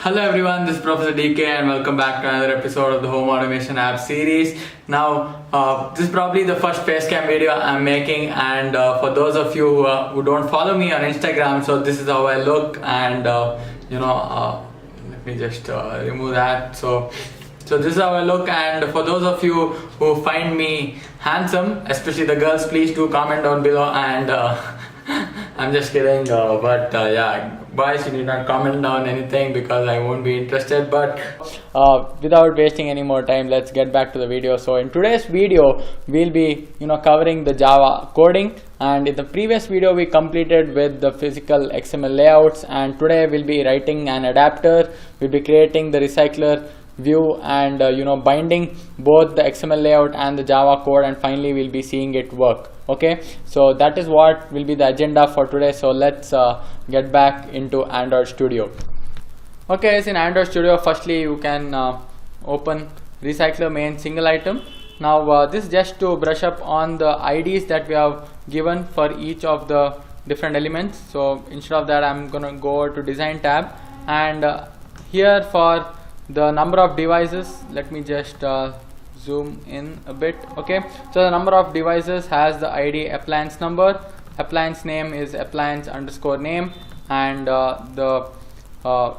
Hello everyone, this is Professor DK and welcome back to another episode of the Home Automation App series. Now, this is probably the first facecam video I'm making, and for those of you who don't follow me on Instagram, so this is how I look, and let me just remove that. So this is how I look, and for those of you who find me handsome, especially the girls, please do comment down below, and I'm just kidding, yeah, boys, you need not comment down anything because I won't be interested. But without wasting any more time, let's get back to the video. So in today's video, we'll be covering the Java coding, and in the previous video we completed with the physical XML layouts, and today we'll be writing an adapter. We'll be creating the recycler view and binding both the XML layout and the Java code, and finally we'll be seeing it work. Okay, so that is what will be the agenda for today. So let's get back into Android Studio. Okay, so in Android Studio, firstly you can open recycler main single item. Now this is just to brush up on the IDs that we have given for each of the different elements. So instead of that, I'm gonna go to design tab, and here for the number of devices, let me just zoom in a bit. Okay, so the number of devices has the ID appliance number, appliance name is appliance underscore name, and the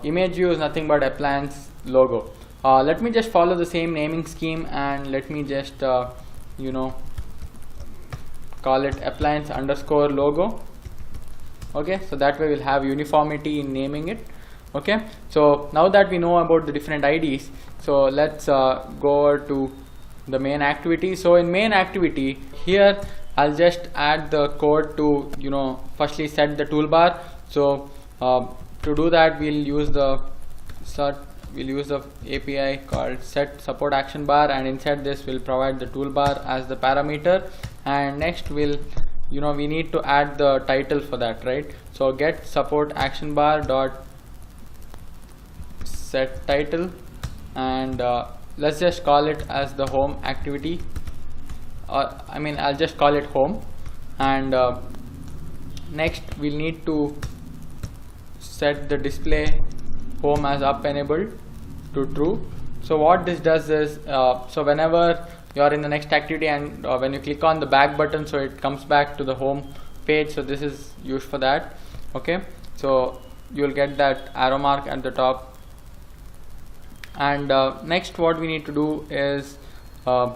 image view is nothing but appliance logo. Let me just follow the same naming scheme, and let me just call it appliance underscore logo. Okay, so that way we'll have uniformity in naming it. Okay, so now that we know about the different IDs, so let's go to the main activity. So in main activity here, I'll just add the code to firstly set the toolbar. So to do that, we'll use the API called set support action bar, and inside this we'll provide the toolbar as the parameter, and next we'll we need to add the title for that, right? So get support action bar dot set title, and let's just call it as the home activity, or I'll just call it home. And next we'll need to set the display home as up enabled to true. So what this does is, so whenever you are in the next activity and when you click on the back button, so it comes back to the home page. So this is used for that. Okay, so you'll get that arrow mark at the top. And next what we need to do is, for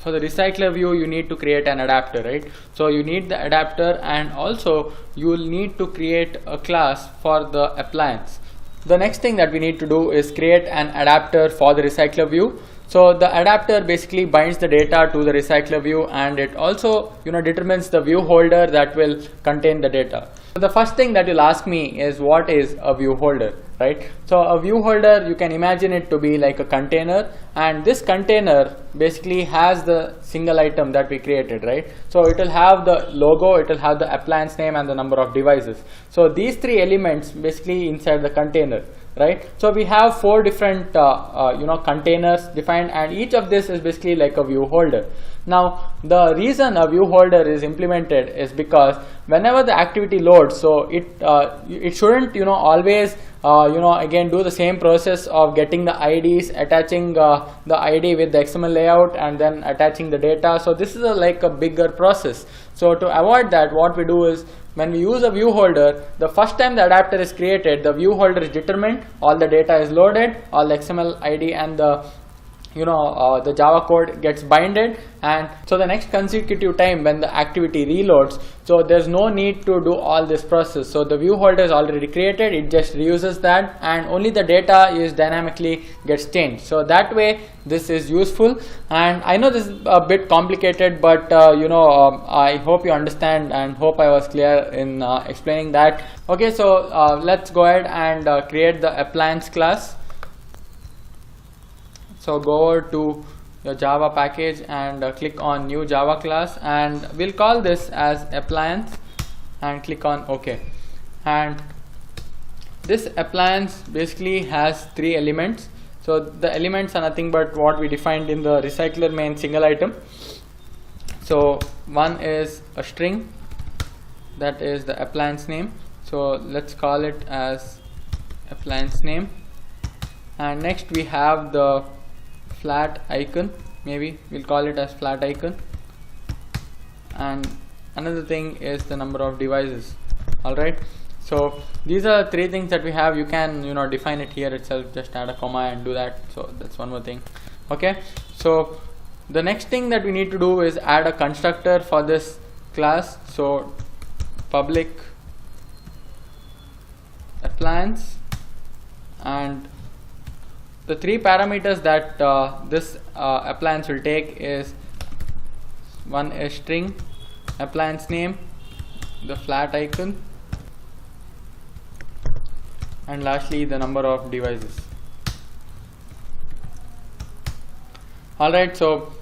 the recycler view, you need to create an adapter, right? So you need the adapter, and also you will need to create a class for the appliance. The next thing that we need to do is create an adapter for the recycler view. So the adapter basically binds the data to the recycler view, and it also determines the view holder that will contain the data. So the first thing that you'll ask me is, what is a view holder, right? So a view holder, you can imagine it to be like a container, and this container basically has the single item that we created, right? So it will have the logo, it will have the appliance name, and the number of devices. So these three elements basically inside the container, right? So we have four different containers defined, and each of this is basically like a view holder. Now the reason a view holder is implemented is because whenever the activity loads, so it shouldn't always again do the same process of getting the IDs, attaching the ID with the XML layout, and then attaching the data. So this is like a bigger process. So to avoid that, what we do is, when we use a view holder, the first time the adapter is created, the view holder is determined, all the data is loaded, all the XML ID and the the Java code gets binded, and so the next consecutive time when the activity reloads, so there's no need to do all this process. So the view holder is already created, it just reuses that, and only the data is dynamically gets changed. So that way this is useful, and I know this is a bit complicated, but I hope you understand, and hope I was clear in explaining that. Okay, so let's go ahead and create the appliance class. So go over to your Java package and click on new Java class, and we'll call this as appliance, and click on OK. And this appliance basically has three elements. So the elements are nothing but what we defined in the recycler main single item. So one is a string, that is the appliance name. So let's call it as appliance name, and next we have the flat icon, maybe we'll call it as flat icon, and another thing is the number of devices. Alright, so these are three things that we have. You can define it here itself, just add a comma and do that. So that's one more thing. Okay, so the next thing that we need to do is add a constructor for this class. So public appliance, and the three parameters that this appliance will take is, one is string, appliance name, the flat icon, and lastly the number of devices. Alright, so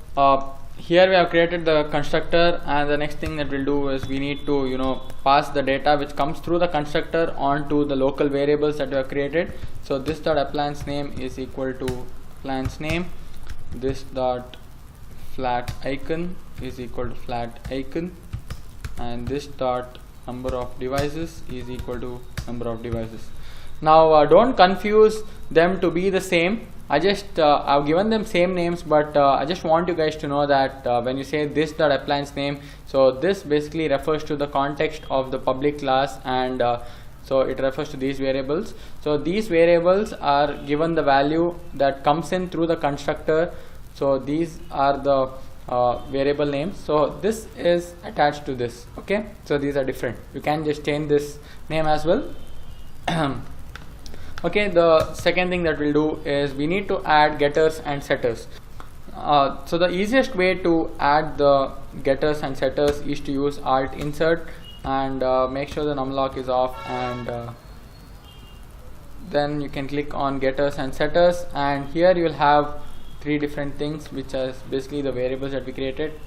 here we have created the constructor, and the next thing that we'll do is we need to pass the data which comes through the constructor onto the local variables that we have created. So this dot appliance name is equal to appliance name, this dot flat icon is equal to flat icon, and this dot number of devices is equal to number of devices. Now don't confuse them to be the same. I've given them same names, but I just want you guys to know that when you say this dot appliance name, so this basically refers to the context of the public class, and so it refers to these variables. So these variables are given the value that comes in through the constructor. So these are the variable names. So this is attached to this. Okay, so these are different. You can just change this name as well. Okay, the second thing that we'll do is we need to add getters and setters. So the easiest way to add the getters and setters is to use alt insert and make sure the numlock is off, and then you can click on getters and setters, and here you will have three different things which is basically the variables that we created.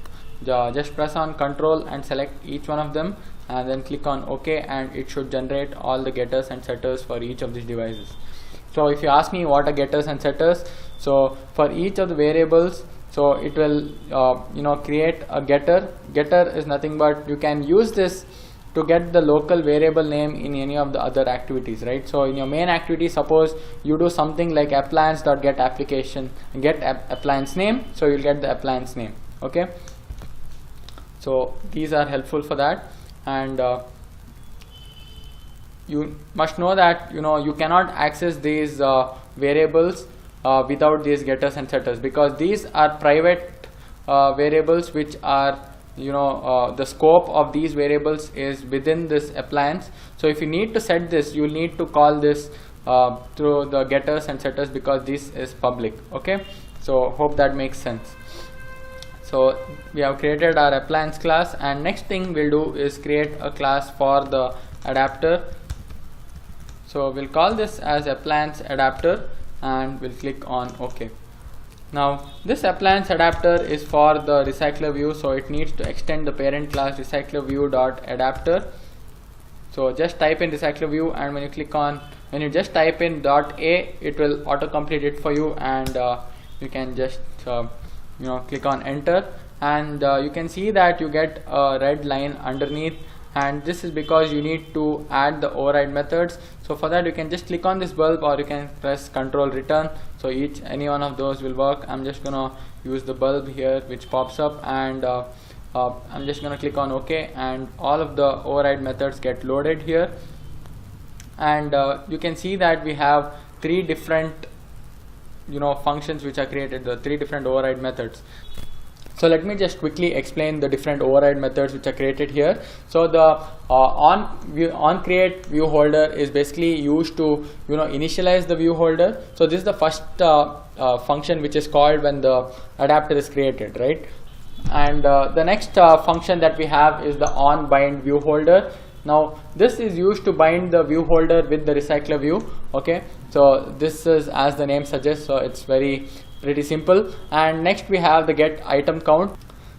Just press on Control and select each one of them, and then click on OK, and it should generate all the getters and setters for each of these devices. So if you ask me what are getters and setters, so for each of the variables, so it will create a getter. Getter is nothing but you can use this to get the local variable name in any of the other activities, right? So in your main activity, suppose you do something like appliance.get application, get appliance name, so you'll get the appliance name. Okay, so these are helpful for that, and you must know that you cannot access these variables without these getters and setters, because these are private variables which are the scope of these variables is within this appliance. So if you need to set this, you will need to call this through the getters and setters, because this is public. Okay, so hope that makes sense. So we have created our appliance class, and next thing we'll do is create a class for the adapter. So we'll call this as appliance adapter, and we'll click on OK. Now this appliance adapter is for the recycler view, so it needs to extend the parent class recycler view dot adapter. So just type in recycler view, and when you just type in .a, it will auto complete it for you, and you can just click on enter, and you can see that you get a red line underneath, and this is because you need to add the override methods. So for that you can just click on this bulb, or you can press Control return. So any one of those will work. I'm just gonna use the bulb here which pops up, and I'm just gonna click on OK, and all of the override methods get loaded here, and you can see that we have three different functions which are created, the three different override methods. So let me just quickly explain the different override methods which are created here. So the on create view holder is basically used to initialize the view holder. So this is the first function which is called when the adapter is created, right? And the next function that we have is the on bind view holder. Now this is used to bind the view holder with the recycler view. Okay, so this is as the name suggests, so it's pretty simple. And next we have the get item count.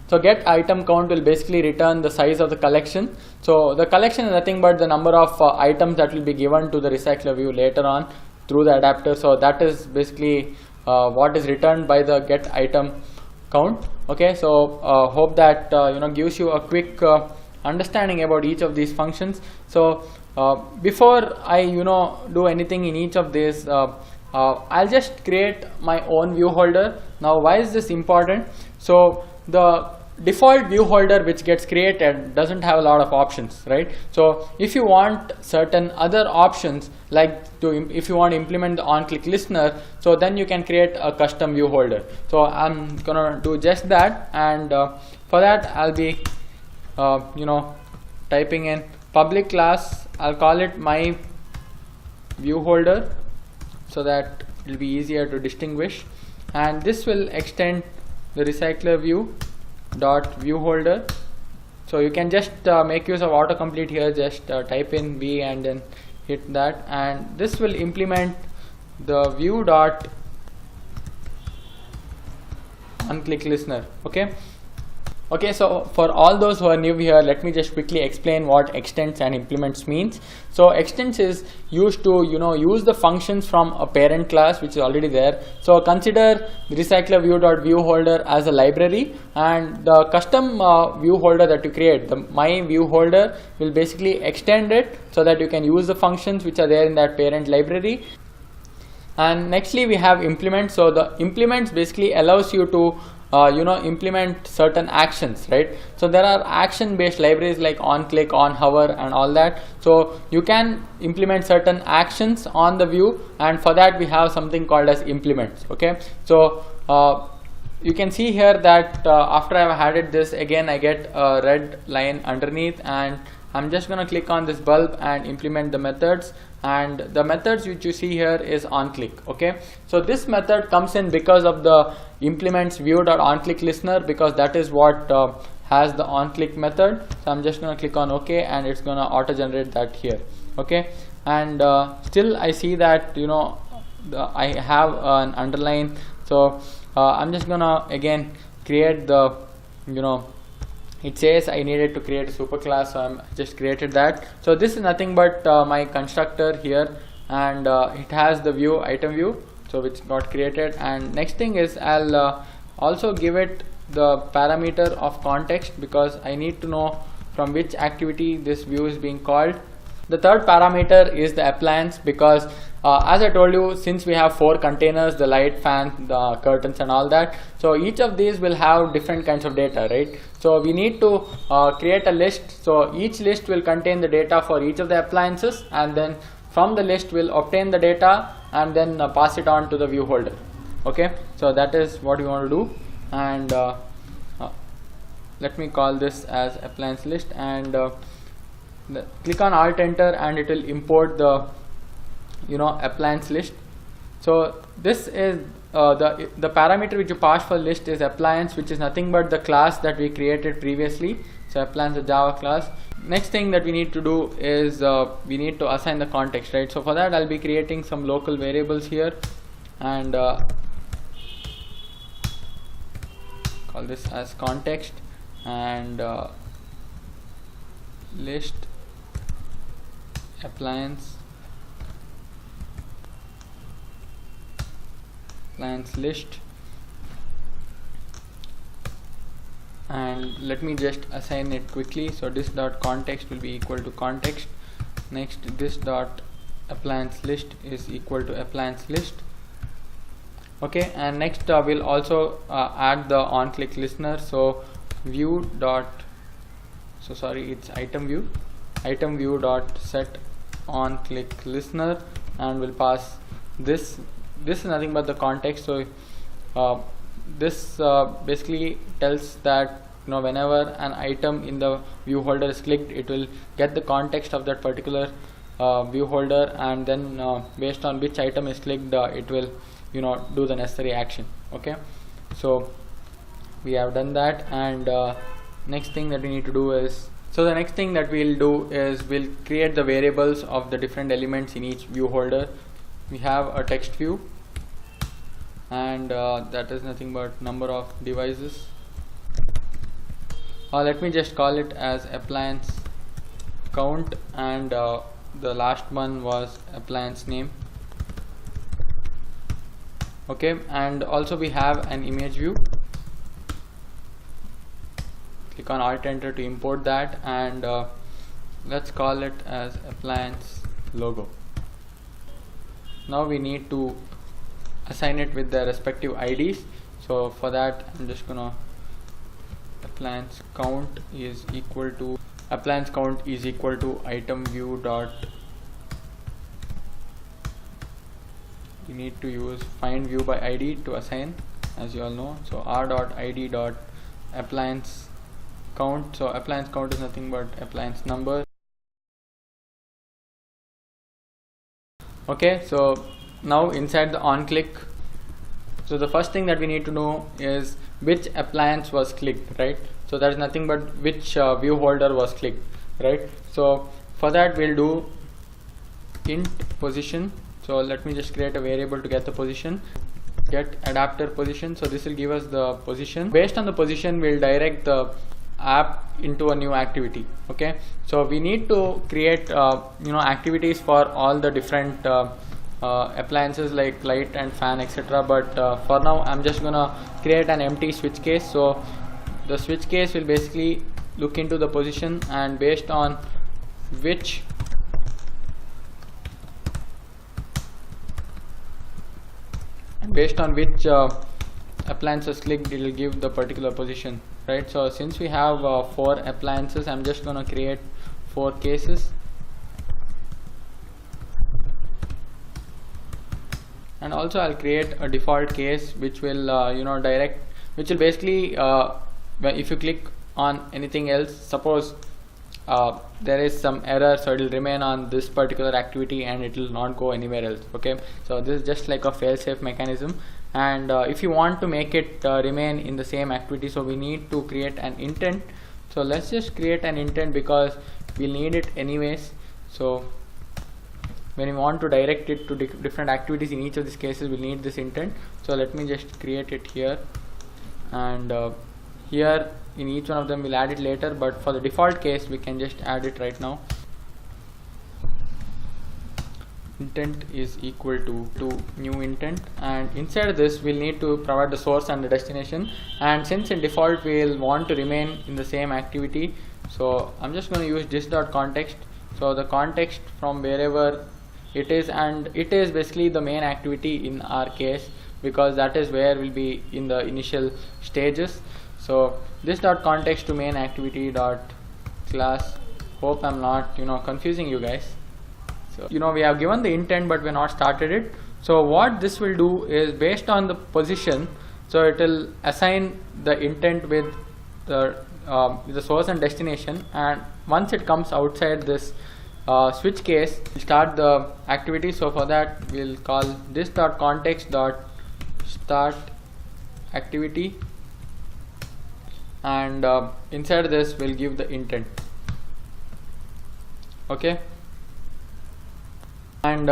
So get item count will basically return the size of the collection. So the collection is nothing but the number of items that will be given to the recycler view later on through the adapter. So that is basically what is returned by the get item count. Okay, so hope that gives you a quick understanding about each of these functions. So before I do anything in each of these, I'll just create my own view holder. Now why is this important? So the default view holder which gets created doesn't have a lot of options, right? So if you want certain other options, like if you want to implement the on-click listener, so then you can create a custom view holder. So I'm gonna do just that, and for that I'll be typing in public class. I'll call it my view holder so that it will be easier to distinguish, and this will extend the recycler view dot view holder. So you can just make use of autocomplete here, just type in v and then hit that, and this will implement the view dot on-click listener. Okay, so for all those who are new here, let me just quickly explain what extends and implements means. So extends is used to use the functions from a parent class which is already there. So consider the recycler view holder as a library, and the custom view holder that you create, the my view holder, will basically extend it so that you can use the functions which are there in that parent library. And nextly we have implements. So the implements basically allows you to implement certain actions, right? So there are action based libraries like on click, on hover and all that. So you can implement certain actions on the view, and for that we have something called as implements. Okay, so you can see here that after I have added this, again I get a red line underneath, and I'm just going to click on this bulb and implement the methods, and the methods which you see here is on click. Okay, so this method comes in because of the implements view.onClick listener, because that is what has the on click method. So I'm just going to click on OK, and it's going to auto generate that here. Okay, and still I see that I have an underline. So I'm just gonna again create the it says I needed to create a superclass, so I'm just created that. So this is nothing but my constructor here, and it has the view item view, so which got created. And next thing is I'll also give it the parameter of context, because I need to know from which activity this view is being called. The third parameter is the appliance, because as I told you, since we have 4 containers, the light, fan, the curtains and all that, so each of these will have different kinds of data, right? So we need to create a list. So each list will contain the data for each of the appliances, and then from the list we'll obtain the data and then pass it on to the view holder. Okay, so that is what we want to do. And let me call this as appliance list, and click on Alt Enter, and it will import the appliance list. So this is the parameter which you pass for list is appliance, which is nothing but the class that we created previously. So appliance is a Java class. Next thing that we need to do is we need to assign the context, right? So for that I'll be creating some local variables here, and call this as context, and list appliance list, and let me just assign it quickly. So this dot context will be equal to context. Next, this dot appliance list is equal to appliance list. Okay, and next we'll also add the on click listener. So view dot, so sorry, it's item view dot set on click listener, and we'll pass this is nothing but the context. So this basically tells that whenever an item in the view holder is clicked, it will get the context of that particular view holder, and then based on which item is clicked, it will do the necessary action. Okay, so we have done that, and next thing that we need to do is, so the next thing that we'll do is we'll create the variables of the different elements in each view holder. We have a text view, and that is nothing but number of devices. Let me just call it as appliance count, and the last one was appliance name. Okay, and also we have an image view. Click on Alt Enter to import that, and let's call it as appliance logo. Now we need to assign it with the respective IDs. So for that, I'm just gonna appliance count is equal to item view dot, we need to use find view by ID to assign, as you all know. So r dot id dot appliance count. So appliance count is nothing but appliance number. Okay, so now inside the on click, so the first thing that we need to know is which appliance was clicked, right? So that is nothing but which view holder was clicked, right? So for that we'll do int position. So let me just create a variable to get the position, get adapter position. So this will give us the position. Based on the position, we'll direct the app into a new activity. Okay, so we need to create activities for all the different appliances like light and fan, etc. But for now I'm just gonna create an empty switch case. So the switch case will basically look into the position, and based on which appliance is clicked, it will give the particular position, right? So since we have 4 appliances, I'm just gonna create 4 cases, and also I'll create a default case which will which will basically if you click on anything else, suppose there is some error, so it will remain on this particular activity and it will not go anywhere else. Okay, so this is just like a fail-safe mechanism. And if you want to make it remain in the same activity, so we need to create an intent. So let's just create an intent because we'll need it anyways. So when we want to direct it to different activities in each of these cases, we'll need this intent. So let me just create it here, and here in each one of them we'll add it later, but for the default case we can just add it right now. Intent is equal to new intent, and inside this we'll need to provide the source and the destination. And since in default we'll want to remain in the same activity, so I'm just going to use this.context. So the context from wherever it is, and it is basically the main activity in our case because that is where we'll be in the initial stages. So this.context to main activity dot class. Hope I'm not confusing you guys. So we have given the intent but we're not started it. So what this will do is, based on the position, so it will assign the intent with the source and destination, and once it comes outside this switch case, we'll start the activity. So for that we'll call this.context dot start activity, and inside this we'll give the intent. Okay, and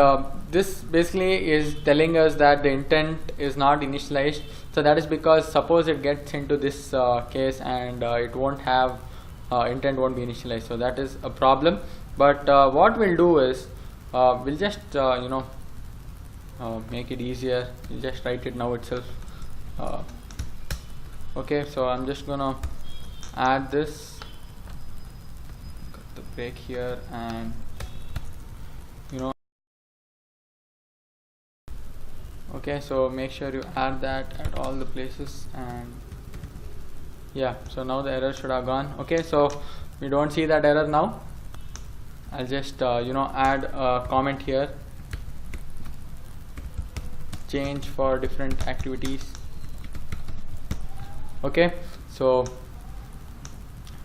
this basically is telling us that the intent is not initialized. So that is because suppose it gets into this case and it won't have intent won't be initialized, so that is a problem. But what we'll do is we'll just make it easier. We'll just write it now itself. Okay, so I'm just gonna add this, cut the break here, and okay, so make sure you add that at all the places, and yeah, so now the error should have gone. Okay, so we don't see that error now. I'll just add a comment here, change for different activities. Okay, so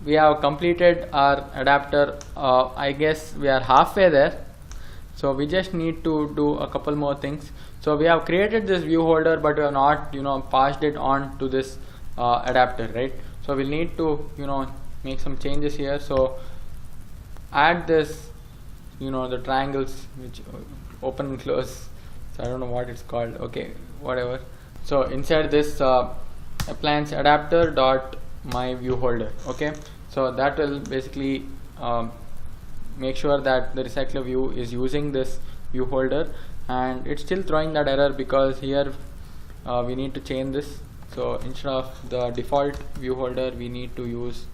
we have completed our adapter. I guess we are halfway there, so we just need to do a couple more things. So we have created this view holder, but we have not passed it on to this adapter, right? So we'll need to make some changes here. So add this the triangles which open and close, so I don't know what it's called. Okay, whatever. So inside this appliance adapter dot my view holder. Okay, so that will basically make sure that the recycler view is using this view holder, and it's still throwing that error because here we need to change this. So instead of the default view holder, we need to use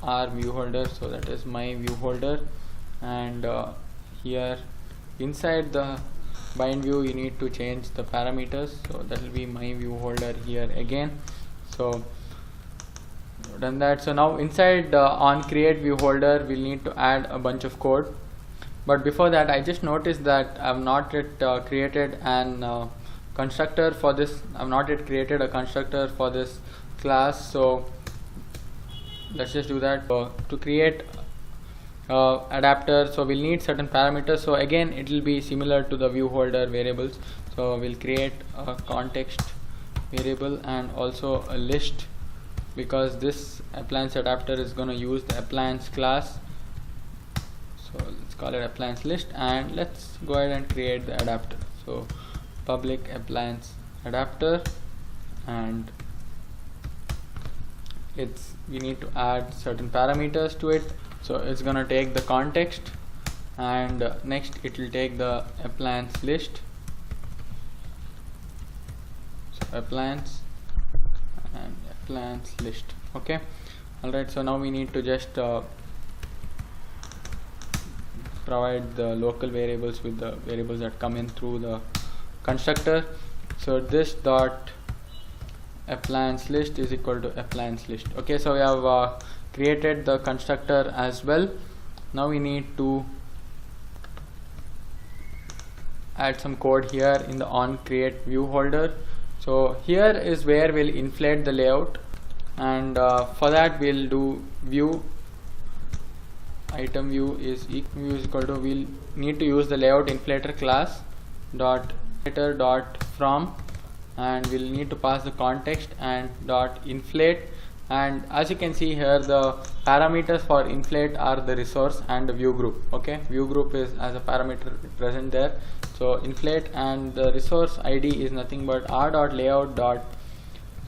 our view holder, so that is my view holder, and here inside the bind view you need to change the parameters, so that will be my view holder here again. So done that. So now inside on create view holder we'll need to add a bunch of code, but before that I just noticed that I've not yet created an constructor for this. I've not yet created a constructor for this class, so let's just do that. To create adapter, so we'll need certain parameters, so again it will be similar to the view holder variables. So we'll create a context variable and also a list, because this appliance adapter is going to use the appliance class, so let's call it appliance list, and let's go ahead and create the adapter. So public appliance adapter, and we need to add certain parameters to it. So it's gonna take the context, and next it will take the appliance list, so appliance and appliance list. Okay, alright, so now we need to just provide the local variables with the variables that come in through the constructor. So this dot appliance list is equal to appliance list. Okay, so we have created the constructor as well. Now we need to add some code here in the on create view holder. So here is where we'll inflate the layout, and for that we'll do view item view is equal to, we'll need to use the layout inflator class dot inflator dot from, and we'll need to pass the context and dot inflate. And as you can see here, the parameters for inflate are the resource and the view group. Okay, view group is as a parameter present there. So inflate, and the resource ID is nothing but r dot layout dot,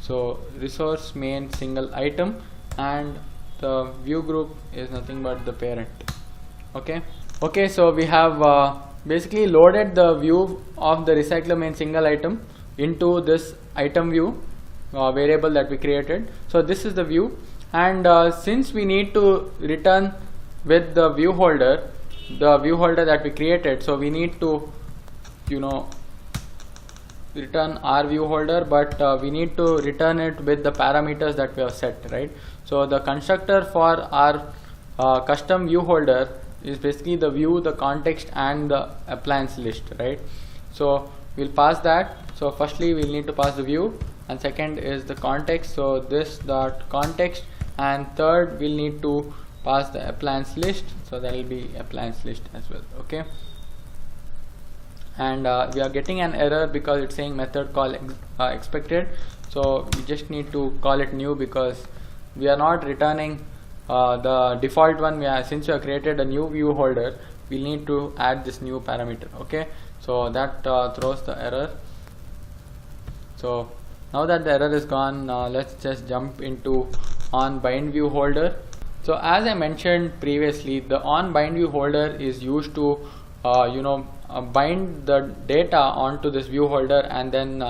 so resource main single item, and the view group is nothing but the parent. Okay, so we have basically loaded the view of the recycler main single item into this item view variable that we created. So this is the view, and since we need to return with the view holder that we created, so we need to return our view holder, but we need to return it with the parameters that we have set, right? So the constructor for our custom view holder is basically the view, the context, and the appliance list, right? So we'll pass that. So firstly we'll need to pass the view, and second is the context, so this dot context, and third we'll need to pass the appliance list, so that will be appliance list as well. Okay, and we are getting an error because it's saying method call expected, so we just need to call it new, because we are not returning the default one. Since we have created a new view holder, we need to add this new parameter. Okay, so that throws the error. So now that the error is gone, let's just jump into on bind view holder. So as I mentioned previously, the on bind view holder is used to bind the data onto this view holder, and then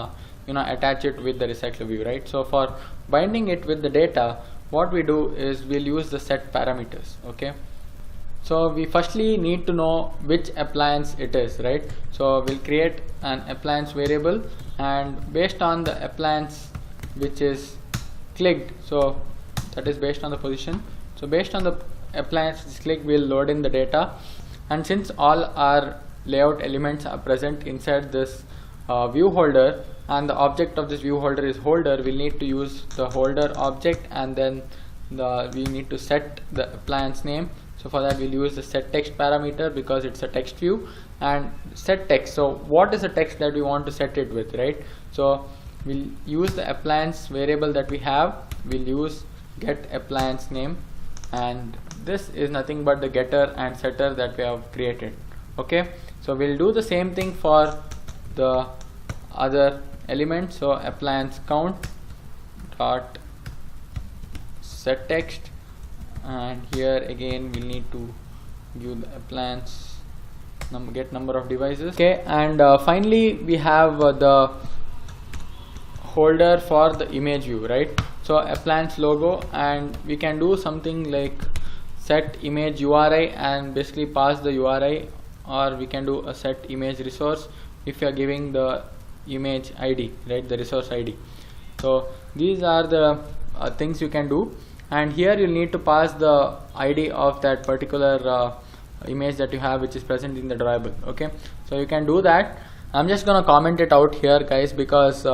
attach it with the recycler view, right? So for binding it with the data, what we do is we'll use the set parameters. Okay, so we firstly need to know which appliance it is, right? So we'll create an appliance variable, and based on the appliance which is clicked, so that is based on the position, so based on the appliance which is clicked, we'll load in the data. And since all our layout elements are present inside this view holder, and the object of this view holder is holder, we'll need to use the holder object, and then we need to set the appliance name. So for that we'll use the set text parameter, because it's a text view, and set text. So what is the text that we want to set it with, right? So we'll use the appliance variable that we have, we'll use get appliance name, and this is nothing but the getter and setter that we have created. Okay, so we'll do the same thing for the other element. So appliance count dot set text, and here again we'll need to give the appliance get number of devices. Okay, and finally we have the holder for the image view, right? So appliance logo, and we can do something like set image URI and basically pass the URI, or we can do a set image resource if you are giving the image ID, right, the resource ID. So these are the things you can do, and here you need to pass the ID of that particular image that you have, which is present in the drawable. Okay, so you can do that. I'm just gonna comment it out here, guys, because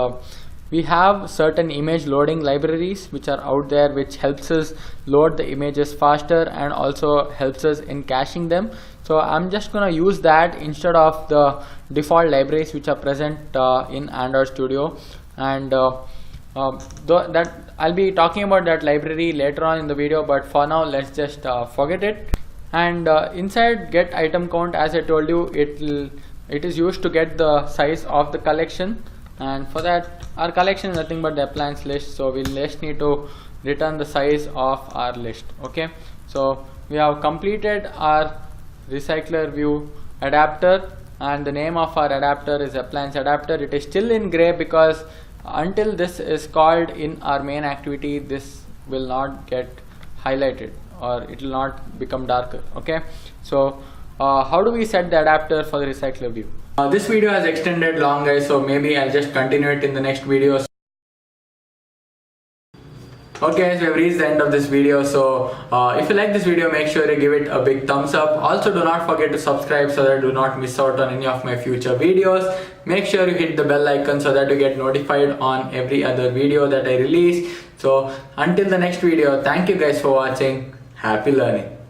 we have certain image loading libraries which are out there, which helps us load the images faster and also helps us in caching them. So I'm just gonna use that instead of the default libraries which are present in Android Studio, and that I'll be talking about that library later on in the video, but for now let's just forget it. And inside get item count, as I told you, it is used to get the size of the collection, and for that our collection is nothing but the appliance list, so we'll just need to return the size of our list. Okay, so we have completed our recycler view adapter, and the name of our adapter is appliance adapter. It is still in gray because until this is called in our main activity, this will not get highlighted, or it will not become darker. Okay, so how do we set the adapter for the recycler view? This video has extended long, guys, so maybe I'll just continue it in the next video. Okay, so we have reached the end of this video. So if you like this video, make sure you give it a big thumbs up. Also, do not forget to subscribe so that you do not miss out on any of my future videos. Make sure you hit the bell icon so that you get notified on every other video that I release. So until the next video, thank you guys for watching. Happy learning.